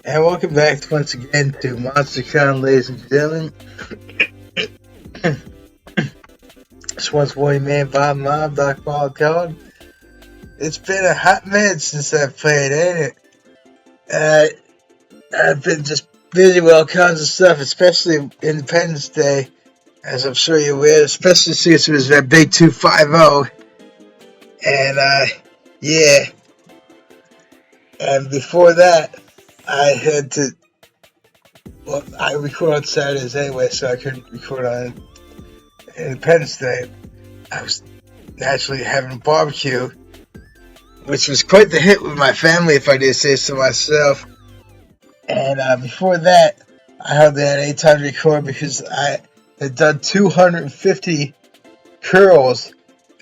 And welcome back once again to MonsterCon, ladies and gentlemen. This one's Warrior Man, Bob Mob, Doc Ball Code. It's been a hot minute since I played, ain't it? I've been just busy with all kinds of stuff, especially Independence Day, as I'm sure you're aware, especially since it was that big 250. And, yeah. And before that, I had to. Well, I record on Saturdays anyway, so I couldn't record on Independence Day. I was naturally having a barbecue, which was quite the hit with my family, if I did say so myself. And before that, I hardly had any time to record because I had done 250 curls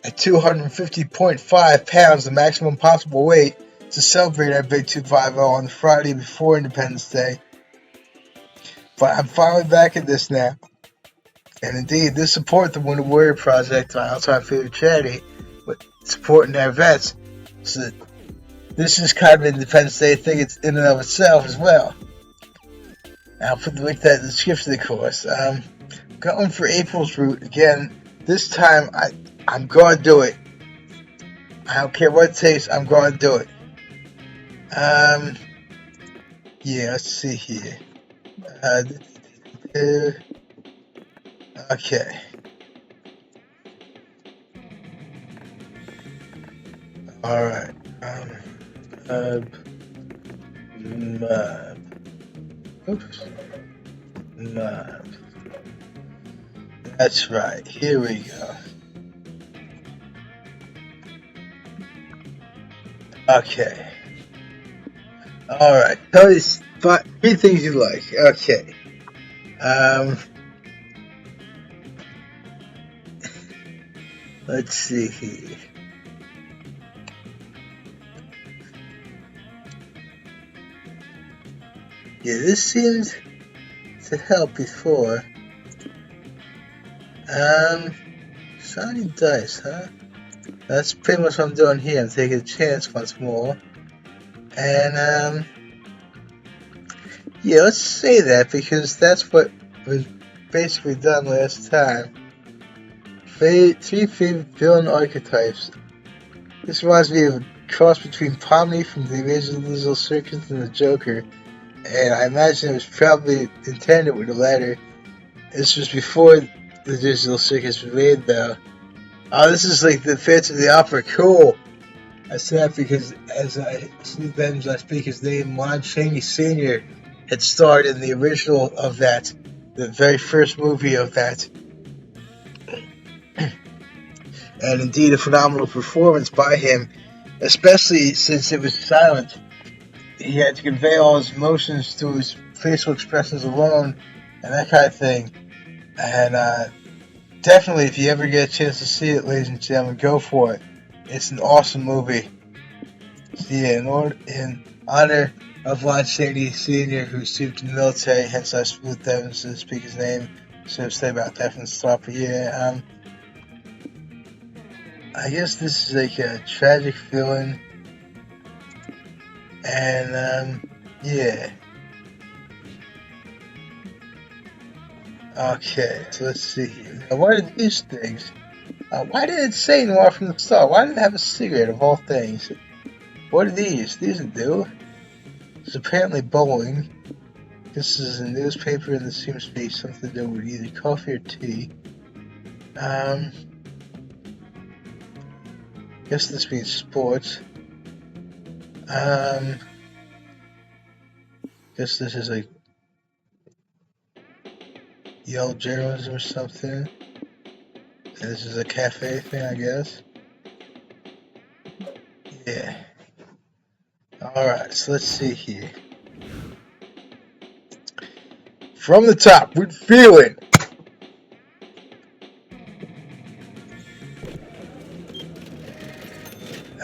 at 250.5 pounds, the maximum possible weight, to celebrate our big 250 on the Friday before Independence Day. But I'm finally back at this now. And indeed, this support the Wounded Warrior Project, my all-time favorite charity, with supporting their vets. So this is kind of an Independence Day thing in and of itself as well. I'll put the link to that in the description, of course. Going for April's route again. This time, I'm going to do it. I don't care what it takes, I'm going to do it. Yeah, let's see here. Okay. Alright. Oops. Mob. That's right. Here we go. Okay. Alright. Tell me three things you like. Okay. Let's see here. Yeah, this seems to help before. Shiny dice, huh? That's pretty much what I'm doing here. I'm taking a chance once more. And, yeah, let's say that because that's what was basically done last time. Three favorite villain archetypes. This reminds me of a cross between Pomni from the original Digital Circus and the Joker. And I imagine it was probably intended with the latter. This was before the Digital Circus was made, though. Oh, this is like the Phantom of the Opera. Cool. I say that because as I speak his name, Lon Chaney Sr. had starred in the original of that, the very first movie of that. And indeed, a phenomenal performance by him, especially since it was silent. He had to convey all his emotions through his facial expressions alone, and that kind of thing. And definitely, if you ever get a chance to see it, ladies and gentlemen, go for it. It's an awesome movie. So yeah, in honor of Lon Chaney Sr., who served in the military, hence I split them to speak his name, so say about that from the start. But yeah, I guess this is like a tragic feeling. And, yeah. Okay, so let's see here. Now, what are these things? Why did it say noir from the start? Why did it have a cigarette of all things? What are these? These are new. It's apparently bowling. This is a newspaper and this seems to be something to do with either coffee or tea. Guess this means sports. Guess this is like yellow journalism or something. And this is a cafe thing, I guess. Yeah. Alright, so let's see here. From the top, with Feelin.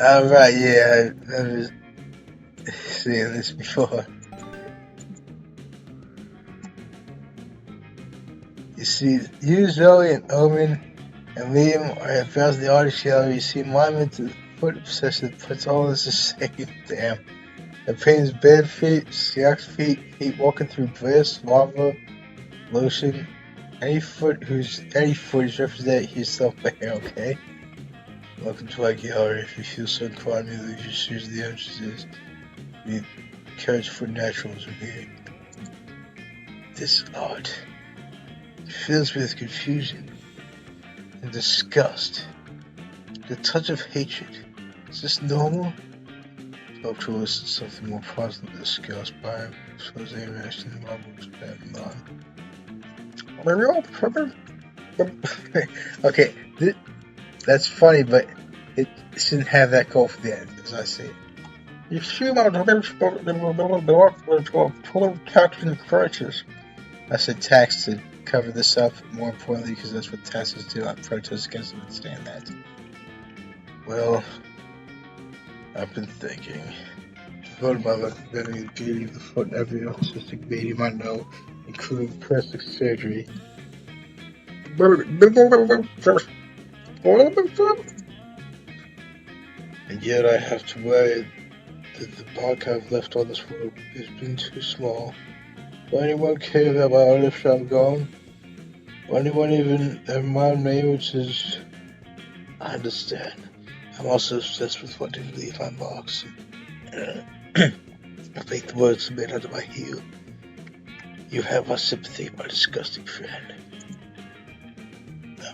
Alright, yeah, I've never seen this before. You see, you, Zoe, and Omen, and Liam are at the artist gallery. You see monument to the foot obsession puts all this to shame. Damn. It pains bare feet, Seahawks feet walking through bliss, lava, lotion. Any foot is represent yourself by hair, okay? Welcome to my gallery. If you feel so inclined, you leave your shoes. The entrance is the carriage for naturals here. This art fills me with confusion and disgust. The touch of hatred. Is this normal? Hope to listen to something more positive than disgust by suppose they reaction to my books bad non. Okay, that's funny, but it shouldn't have that call for the end, as I see it. You see my taxing crisis. I said tax to cover this up, more importantly, because that's what taxes do. I protest against them and stand that. Well, I've been thinking. Devoted my life to bettering the beauty of the foot and every autistic medium I know, including plastic surgery. And yet I have to worry that the mark I've left on this world has been too small. Will anyone care about my art if I'm gone? Will anyone even admire me, which is... I understand. I'm also obsessed with wanting to leave my marks. I think the words made under my heel. You have my sympathy, my disgusting friend.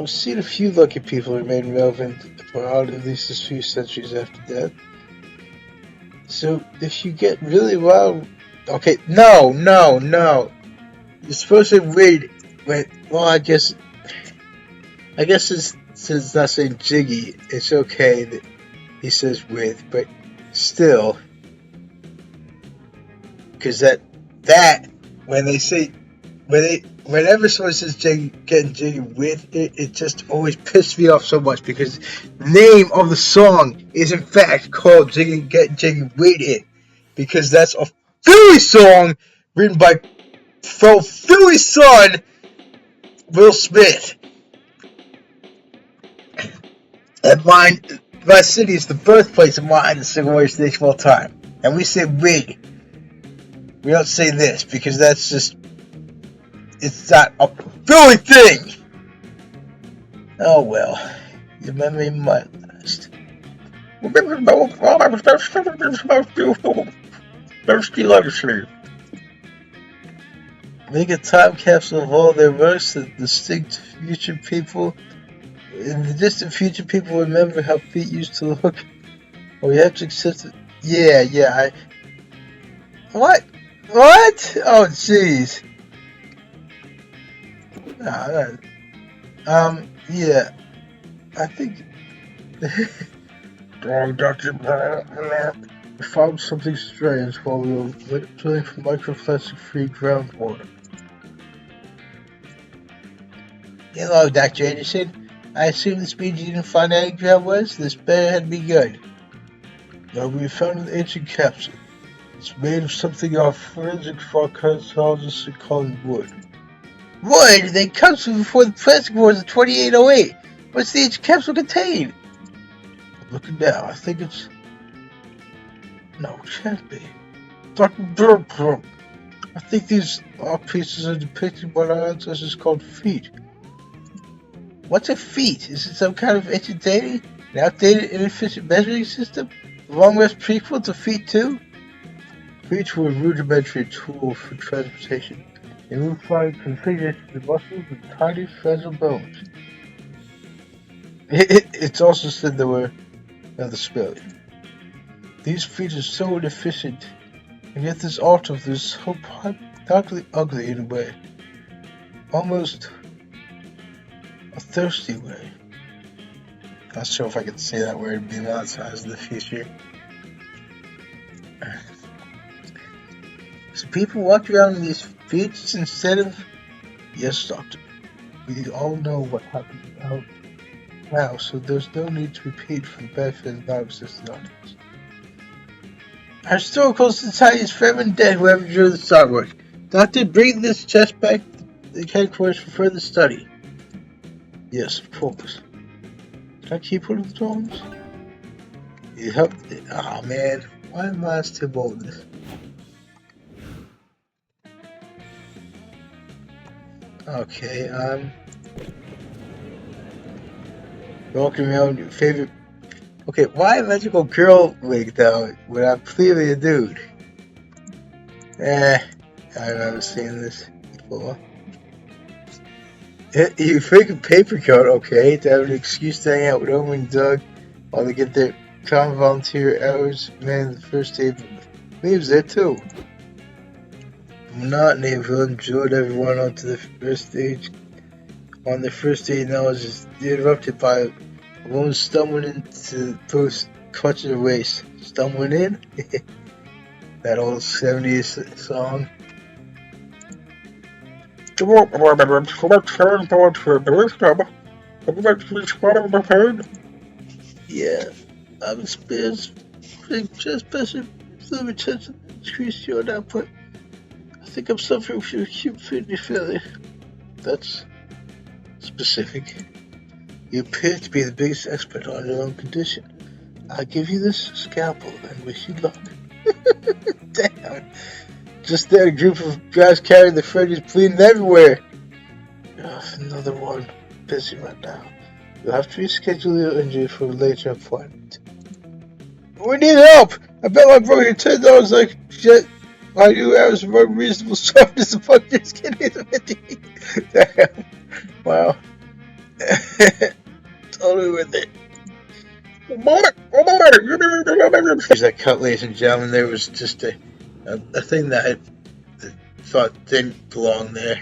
I've seen a few lucky people remain relevant for at least a few centuries after death. So, if you get really wild... Okay, no! You're supposed to read... Well, I guess since it's not saying jiggy, it's okay that he says with, but still... Because that, when they say... Whenever someone says getting jiggy with it, it just always pisses me off so much because the name of the song is in fact called Getting Jiggy with It, because that's a Philly song written by Philly's son, Will Smith. And my city is the birthplace of the single worst station of all time. And we say wig. We don't say this because that's just... It's not a Philly thing! Oh well, your memory might last. Make a time capsule of all their works that distinct future people. In the distant future, people remember how feet used to look. Or we have to accept it. Yeah, What? Oh, jeez. Yeah. I think... We found something strange while we were drilling for microplastic-free groundwater. Hello, Dr. Anderson. I assume this means you didn't find any groundwater? This better had begun. No, we found an ancient capsule. It's made of something our forensic archaeologists are calling wood. Wood? They comes from before the plastic wars of 2808. What's the ancient capsule contain? I'm looking now. I think it's... No, it can't be. I think these art pieces are depicting what our ancestors called feet. What's a feet? Is it some kind of ancient deity? An outdated, inefficient measuring system? The long-lost prequel to Feet 2? Feet were a rudimentary tool for transportation. They moved by configuration of muscles and tiny fragile bones. It's also said there were another spelling. These feet are so inefficient, and yet this art of them is so darkly ugly in a way. Almost a thirsty way. Not sure if I can say that word and be monetized in the future. So people walk around in these feet instead of... Yes, doctor. We all know what happened now, so there's no need to repeat for the benefit of non-existent audience. Our historical society is forever dead whoever drew this artwork. Doctor, bring this chest back to the headquarters for further study. Yes, of course. Can I keep one of the drawings? You help... Oh man, Why am I still boldness? Okay, walking around your favorite. Okay, why a magical girl wig though when I'm clearly a dude? I've never seen this before. You freaking paper cut, okay, to have an excuse to hang out with Owen and Doug while they get their common volunteer hours. Man, the first day leaves there too. Monotony of enjoyed everyone onto the first stage. On the first day now is just interrupted by a woman stumbling into the post, clutching her waist. Stumbling in? That old 70s song. Yeah, I'm just better fluid attention, increase your output. I think I'm suffering from acute kidney failure. That's specific. You appear to be the biggest expert on your own condition. I'll give you this scalpel and wish you luck. Damn. Just then, a group of guys carrying the Freddy's bleeding everywhere. Another one. Busy right now. You'll have to reschedule your injury for a later appointment. We need help! I bet my brother $10 like shit. I do have some unreasonable sharpness to fuck this kid in. Damn. Wow. Totally with it. That cut, ladies and gentlemen, there was just a thing that I thought didn't belong there.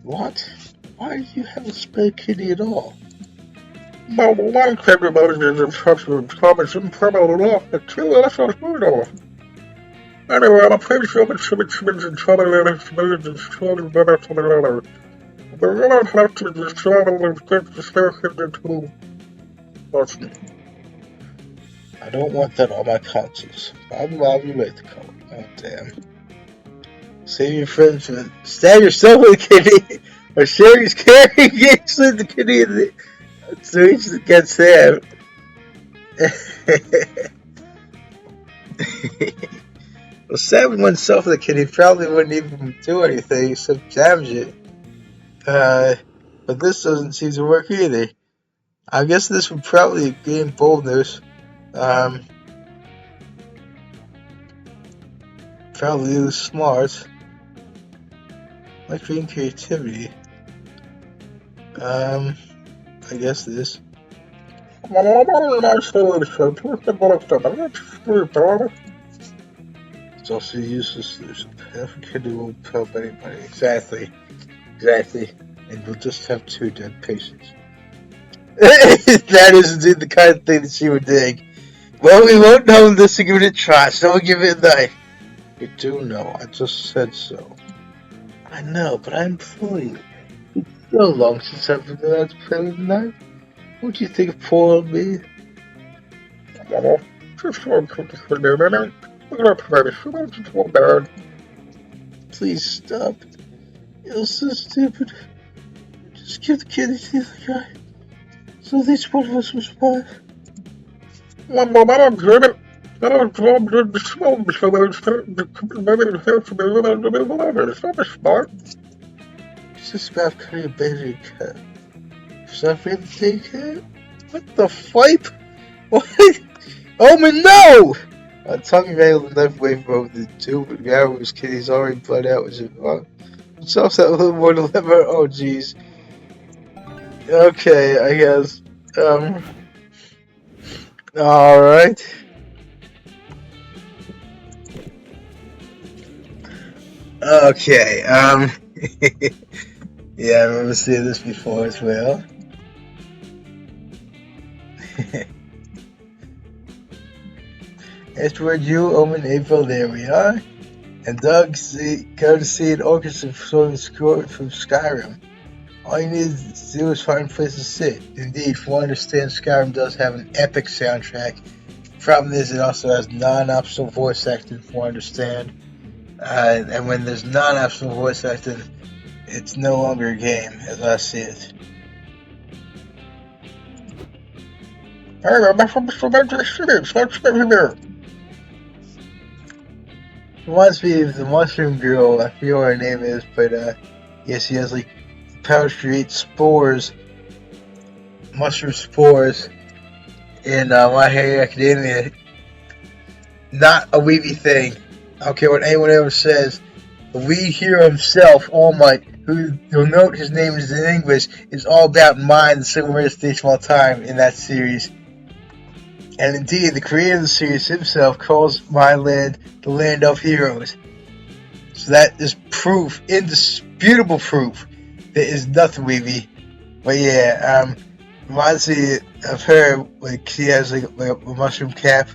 What? Why do you have a spare kidney at all? Anyway, I'm pretty sure that Schmitz in trouble and we're gonna have to travel and get the station into Boston. I don't want that on my conscience. I'll be late to call. Oh, damn. Save your friends and stab yourself with a kidney or share his carrying gates with the kidney in the so each gets stabbed. Well, stabbing oneself with a kidney probably wouldn't even do anything except damage it. But this doesn't seem to work either. I guess this would probably gain boldness. Probably lose smarts. Might gain creativity. I guess this. It's also useless. Half a kidney won't help anybody. Exactly. And we'll just have 2 dead patients. That is indeed the kind of thing that she would dig. Well, we won't know unless we give it a try, so we'll give it a knife. You do know, I just said so. I know, but I implore you. It's so long since I've been allowed to play with a knife. Won't you think of poor old me? Please stop. You're so stupid. Just give the kidney to the other guy. So at least one of us will survive. It's just about cutting a baby cat. Is that really the cat? What the fipe? What? Oh my no! Tommy Vale left away from over the tube, but Gary's kidney's already bled out. Was it wrong? It's also a little more to liver. Oh jeez. Okay, I guess. Alright. Okay, yeah, I remember seeing this before as well. Afterward, you, Omen, April, there we are. And Doug, go to see an orchestra from Skyrim. All you need to do is find a place to sit. Indeed, from what I understand, Skyrim does have an epic soundtrack. Problem is, it also has non-optional voice acting, from what I understand. And when there's non-optional voice acting, It's no longer a game as I see it. Reminds me of the Mushroom Girl. I forget what her name is, but yeah, she has like power to create spores, mushroom spores, in My Hero Academia. Not a weeby thing. I don't care what anyone ever says. The lead hero himself, All Might, who you'll note his name is in English, is all about mind, the single greatest station of all time in that series. And indeed, the creator of the series himself calls my land the land of heroes. So that is proof, indisputable proof, there is nothing weeby. But yeah, reminds me of her, like she has like a mushroom cap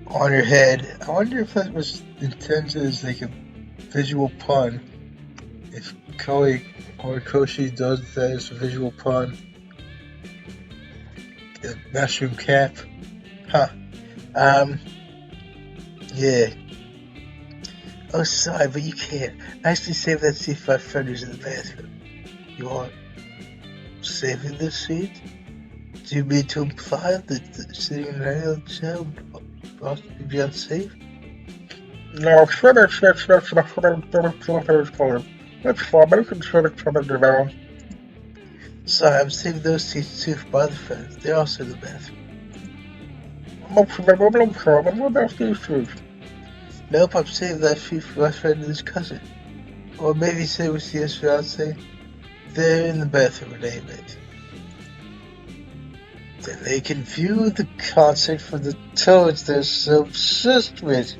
on her head. I wonder if that was intended as like a visual pun. If Koei Horikoshi does that as a visual pun. A mushroom cap. Huh. Yeah. Oh, sorry, but you can't. I actually saved that seat for my friend who's in the bathroom. You want saving this seat? Do you mean to imply that sitting in any other chair would possibly be unsafe? No, sorry, I'm saving those seats too for my other friends. They're also in the bathroom. Nope, I'm saving that seat for my friend and his cousin. Or maybe say with his fiance. They're in the bathroom at any rate. Then they can view the concert from the toads they're so obsessed with.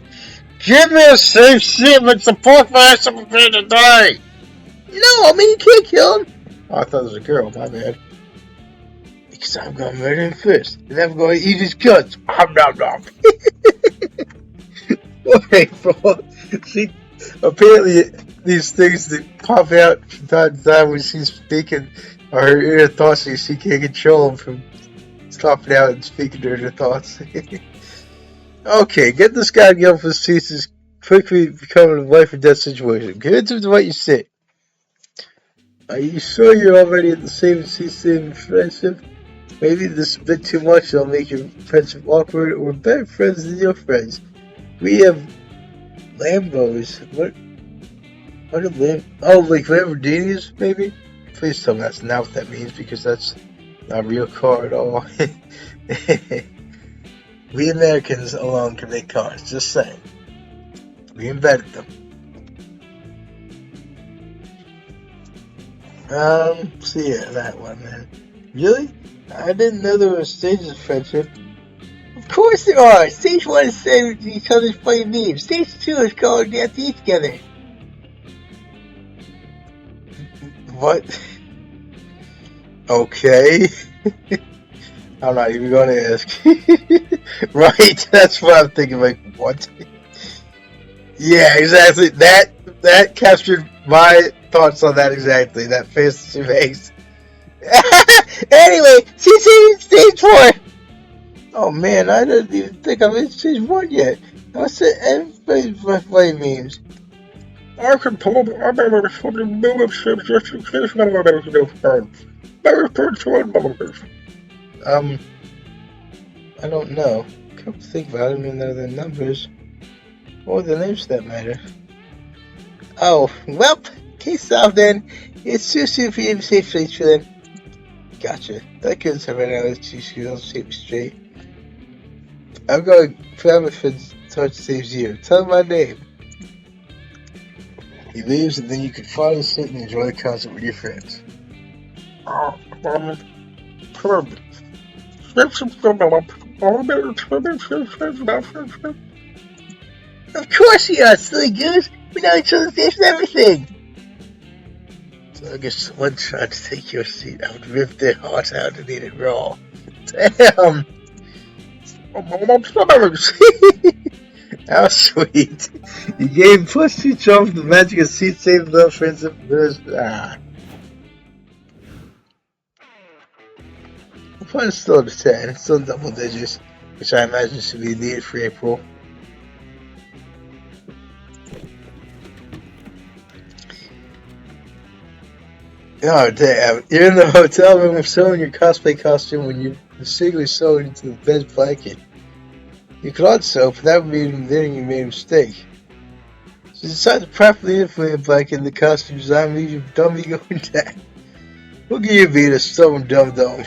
Give me a safe seat and support my ass I'm prepared to die! No, I mean you can't kill him! Oh, I thought it was a girl, my bad. Because I'm gonna murder him first, and I'm gonna eat his guts. Nom nom nom. Alright, bro. See, apparently these things that pop out from time to time when she's speaking are her inner thoughts, and she can't control them from stopping out and speaking to her thoughts. Okay, get this guy to get off his seats is quickly becoming a life or death situation. Get into what you say. Are you sure you're already in the same seat, same friendship? Maybe this is a bit too much, it'll make your friendship awkward, or better friends than your friends. We have Lambos. What are Oh, like Lamborghinis, maybe? Please tell me that's not what that means, because that's not a real car at all. We Americans alone can make cars, just saying. We invented them. So yeah, that one, man. Really? I didn't know there were stages of friendship. Of course there are! Stage 1 is saying each other's funny memes. Stage 2 is calling down to eat together. What? Okay. I'm not even going to ask. Right, that's what I'm thinking, like, what? Yeah, exactly. That captured my thoughts on that exactly. That face that she makes. Anyway, she's in stage 4. Oh man, I didn't even think I'm in stage 1 yet. I said everybody's my funny memes. I can pull up I don't know. Come to think about it, I don't even know the numbers. Or the names for that matter. Oh, well, case solved then. It's too soon for you to say straight for them. Gotcha. That couldn't have run out of 2 skills, set me straight. I'm going forever for touch saves you. Tell him my name. He leaves, and then you can finally sit and enjoy the concert with your friends. Of course we are, silly goose. We know each other's names and everything. So I guess someone tried to take your seat. I would rip their heart out and eat it raw. Damn. How sweet. You gave +2 charm from the magic of seat saved love friends. Ah. The point is still at 10. It's still in double digits, which I imagine should be needed for April. Oh damn! You're in the hotel room sewing your cosplay costume when you mistakenly sewed into the bed's blanket. You could unsew, but that would mean then you made a mistake. So you decide to properly inflate the blanket and the costume design leaves your dummy going down. Look at you being a stubborn dum-dum.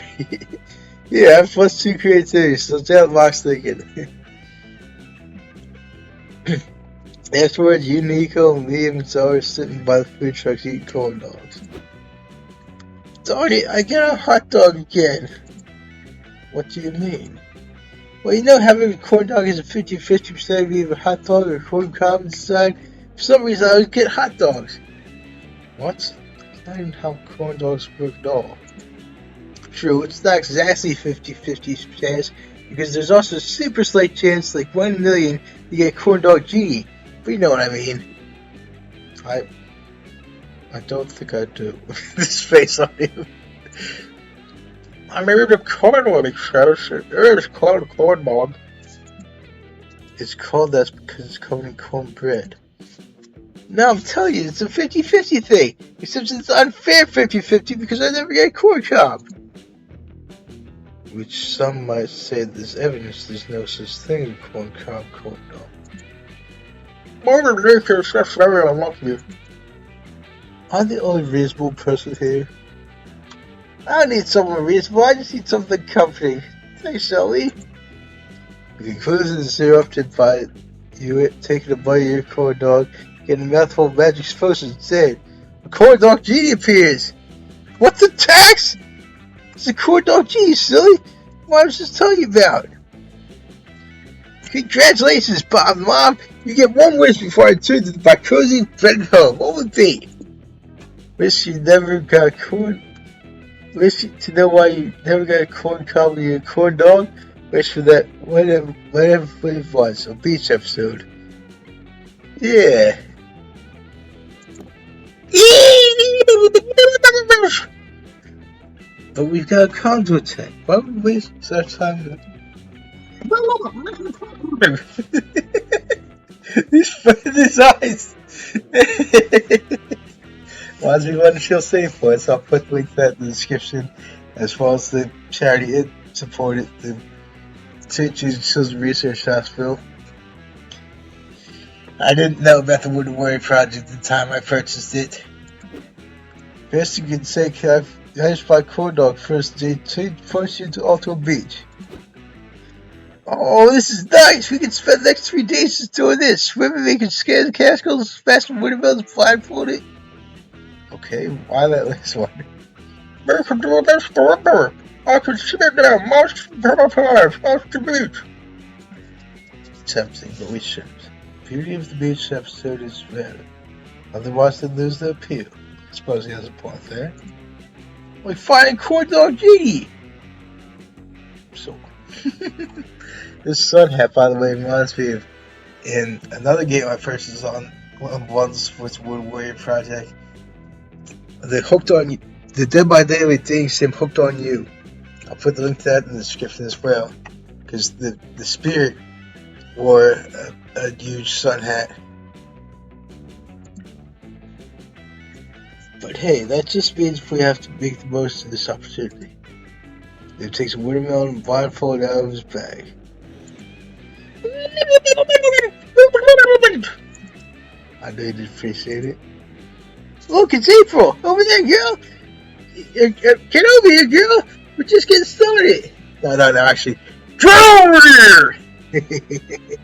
Yeah, have plus 2 creativity, so stay out box thinking. Afterwards, you, Nico, and Liam and Zoe are sitting by the food trucks eating corn dogs. Darn it, I get a hot dog again. What do you mean? Well, you know having a corn dog is a 50-50% of either a hot dog or a corn cob inside. For some reason, I always get hot dogs. What? That's not even how corn dogs work at all. True, it's not exactly 50-50 chance, because there's also a super slight chance, like 1 in a million, you get a corn dog genie. But you know what I mean. I don't think I do. This face on you. I made a corn dog, it's called a corn dog. It's called that because it's covered in cornbread. No, I'm telling you, it's a 50-50 thing. Except it's unfair 50-50 because I never get a corn cob. Which some might say there's evidence there's no such thing as a corn cob corn dog. More than this, that's very unlucky. I'm the only reasonable person here. I don't need someone reasonable, I just need something comforting. Thanks, Shelly. The conclusion is interrupted by you taking a bite of your corn dog, getting a mouthful of magic potions instead. A corn dog genie appears! What's the tax? It's a corn dog genie, silly! What I was just telling you about. Congratulations, Bob and Mom! You get one wish before I turn to my cozy bed home. What would it be? Wish you never got corn. Wish to know why you never got a corn cob with your corn dog. Wish for that whatever it was, a beach episode. Yeah. But we've got a condo attack. Why would we waste our time? He's spreading his eyes. Reminds me of what she'll say for it, so I'll put the link to that in the description, as well as the charity it supported, the Jesus Children's Research Hospital. I didn't know about the Wooden Warrior Project at the time I purchased it. Best you can say, I just bought corn dog first day to force you to Alto Beach. Oh, this is nice! We can spend the next 3 days just doing this. Swimming, making scans of cascals, smashing watermelons, blindfolded. Okay, why that last one? I can do this forever. I can sit there most of the beach. Tempting, but we shouldn't. The beauty of the beach episode is rare. Otherwise, they'd lose their appeal. I suppose he has a point there. We find a corn dog genie! So, this sun hat, by the way, reminds me of in another game I purchased on once with Wood Warrior Project. The Hooked on You, the Dead by Daylight thing sim Hooked on You. I'll put the link to that in the description as well, because the spirit wore a huge sun hat. But hey, that just means we have to make the most of this opportunity. He takes a watermelon and blindfold out of his bag. I know you'd appreciate it. Look, it's April! Over there, girl! Get over here, girl! We're just getting started! No, actually. Get over here!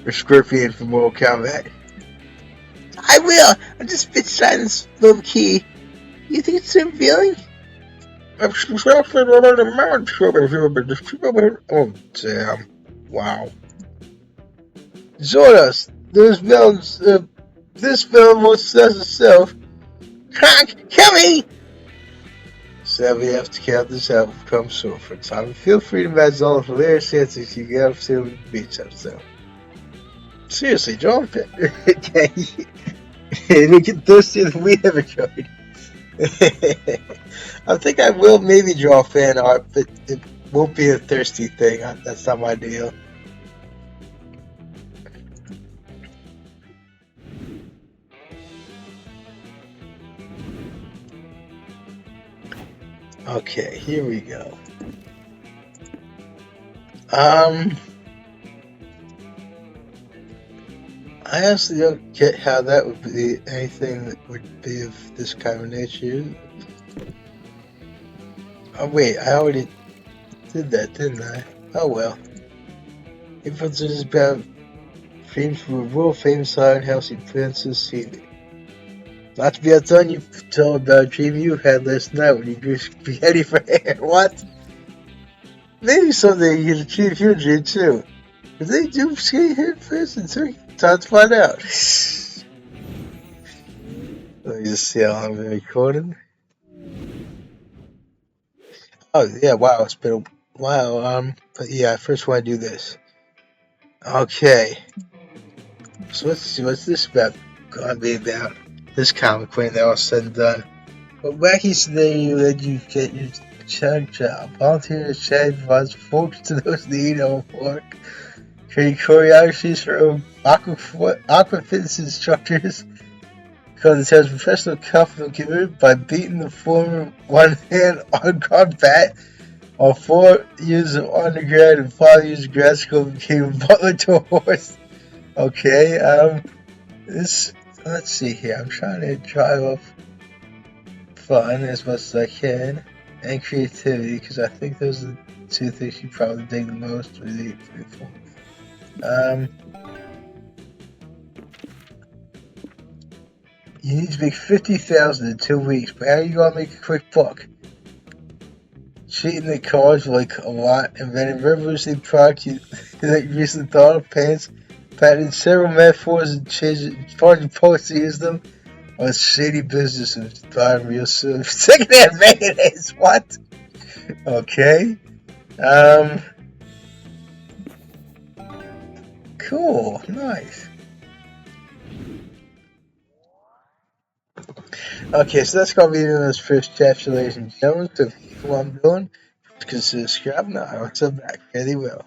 Or Scorpion from Mortal Kombat. I will! I'm just a bit shy in this little key. You think it's revealing? Oh, damn. Wow. Zordas, those melons, this melon won't says itself. Crack, kill me! Sadly, have to count this out come soon for time. Feel free to imagine all the hilarious chances you get up to the beach episode. Seriously, John, we get thirstier than we ever could. I think I will maybe draw fan art, but it won't be a thirsty thing. That's not my deal. Okay, here we go. I honestly don't get how that would be anything that would be of this kind of nature. Oh wait, I already did that, didn't I? Oh well. Influence is about dreams from a world famous iron-house in Princess Feelin. Not to be outdone, you tell about a dream you had last night when you grew spaghetti for hair. What? Maybe someday you can achieve your dream too. But they do skate hair first and so time to find out. Let me just see how long I've been recording. Oh yeah, wow, it's been a while. But yeah, I first want to do this. Okay. So let's see what's this about gonna be about. This comic when they're all said and done. What wacky scenario led you to get your chug job? Volunteer to shed funds folks to those need on work. Create choreographies for aqua fitness instructors. Because it has professional confidence giver by beating the former one-hand on-guard bat on 4 years of undergrad and 5 years of grad school became a butler to a horse. Okay, this, let's see here. I'm trying to drive up fun as much as I can and creativity because I think those are the two things you probably dig the most with the people. You need to make 50,000 in 2 weeks, but how are you gonna make a quick buck? Cheating the cards like a lot, inventing revolutionary product that you recently thought of, pants, patented several metaphors and charging poets to use them, or a shady business of buying real silver. Secondhand mayonnaise, what? Okay. Um, cool, nice. Okay, so that's gonna be the this first chapter, ladies and gentlemen. So if you know what I'm doing, consider subscribing. I will come back very well.